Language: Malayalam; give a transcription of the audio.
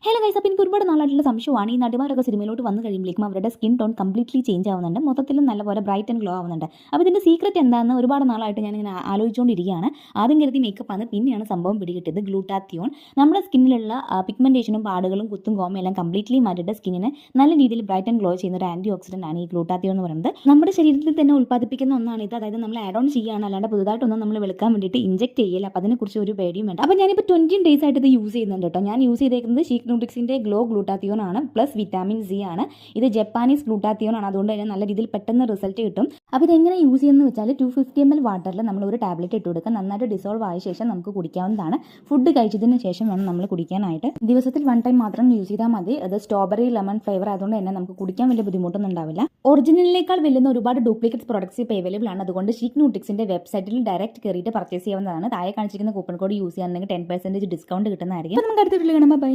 ഹലോ ഗൈസ്, അപ്പോൾ എനിക്ക് ഒരുപാട് നാളായിട്ടുള്ള സംശയമാണ് ഈ നടിമാരൊക്കെ സിനിമയിലോട്ട് വന്നു കഴിയുമ്പോഴേക്കും അവരുടെ സ്കിൻ ടോൺ കംപ്ലീറ്റ്ലി ചേഞ്ച് ആവുന്നുണ്ട്, മൊത്തത്തിലും നല്ലപോലെ ബ്രൈറ്റ് ആൻഡ് ഗ്ലോ ആവുന്നുണ്ട്. അപ്പോൾ ഇതിൻ്റെ സീക്രറ്റ് എന്താണെന്ന് ഒരുപാട് നാളായിട്ട് ഞാനിങ്ങനെ ആലോചിച്ചുകൊണ്ടിരിക്കുകയാണ്. ആദ്യം കരുതി മേക്കപ്പാണ്, പിന്നെയാണ് സംഭവം പിടികിട്ടിയത്. ഗ്ലൂട്ടാത്തിയോൺ നമ്മുടെ സ്കിന്നിലുള്ള പിഗ്മെൻറ്റേഷനും പാടുകളും കുത്തും കോമയും എല്ലാം കംപ്ലീറ്റ്ലി മാറ്റിയിട്ട് സ്കിന്നിനെ നല്ല രീതിയിൽ ബ്രൈറ്റ് ആൻഡ് ഗ്ലോ ചെയ്യുന്ന ഒരു ആൻറ്റി ഓക്സിഡൻ്റ് ആണ് ഈ ഗ്ലൂട്ടാത്തിയോൺ എന്ന് പറയുന്നത്. നമ്മുടെ ശരീരത്തിൽ തന്നെ ഉൽപ്പാദിപ്പിക്കുന്ന ഒന്നാണ് ഇത്. അതായത് നമ്മൾ ആഡ് ഓൺ ചെയ്യുകയാണ്, അല്ലാണ്ട് പുതുതായിട്ടൊന്നും നമ്മൾ വെളുക്കാൻ വേണ്ടിയിട്ട് ഇഞ്ചെക്ട് ചെയ്യില്ല. അപ്പോൾ അതിനെക്കുറിച്ച് ഒരു പേടിയും വേണ്ട. അപ്പോൾ ഞാനിപ്പോൾ 20 ഡേയ്സ് ആയിട്ട് ഇത് യൂസ് ചെയ്യുന്നുണ്ട് കേട്ടോ. ഞാൻ യൂസ് ചെയ്തേക്കുന്നത് ഷീക്ക് ന്യൂട്രിക്സിൻ്റെ ഗ്ലോ ഗ്ലൂട്ടാത്തിയോൺ ആണ്, പ്ലസ് വിറ്റാമിൻ സി ആണ്. ഇത് ജപ്പാനീസ് ഗ്ലൂട്ടാത്തിയോൺ ആണ്, അതുകൊണ്ട് തന്നെ നല്ല രീതിയിൽ പെട്ടെന്ന് റിസൾട്ട് കിട്ടും. അപ്പോൾ ഇതെങ്ങനെ യൂസ് ചെയ്യുന്നത് വെച്ചാൽ 250 ml വാട്ടറിൽ നമ്മൾ ഒരു ടാബ്ലറ്റ് ഇട്ട് കൊടുക്കുക. നന്നായിട്ട് ഡിസോൾവ് ആയ ശേഷം നമുക്ക് കുടിക്കാവുന്നതാണ്. ഫുഡ് കഴിച്ചതിന് ശേഷം വേണം നമ്മൾ കുടിക്കാനായിട്ട്. ദിവസത്തിൽ 1 ടൈം മാത്രം യൂസ് ചെയ്താൽ മതി. അത് സ്ട്രോബെറി ലെമൺ ഫ്ലേവർ ആയതുകൊണ്ട് തന്നെ നമുക്ക് കുടിക്കാൻ വലിയ ബുദ്ധിമുട്ടൊന്നും ഉണ്ടാവില്ല. ഒറിജിനലിനേക്കാൾ വെല്ലുന്ന ഒരുപാട് ഡ്യൂപ്ലിക്കേറ്റ് പ്രോഡക്ട്സ് ഇപ്പോൾ അവൈലബിൾ ആണ്. അതുകൊണ്ട് ഷീക്ക് ന്യൂട്രിക്സിൻ്റെ വെബ്സൈറ്റിൽ ഡയറക്റ്റ് കയറിയിട്ട് പർച്ചേസ് ചെയ്യാവുന്നതാണ്. താഴെ കാണിച്ചിരിക്കുന്ന കൂപ്പൺ കോഡ് യൂസ് ചെയ്യാണെങ്കിൽ 10% ഡിസ്കൗണ്ട് കിട്ടുന്നതായിരിക്കും. അപ്പോൾ നമുക്ക് അടുത്ത വീഡിയോയിൽ കാണാം. ബൈ.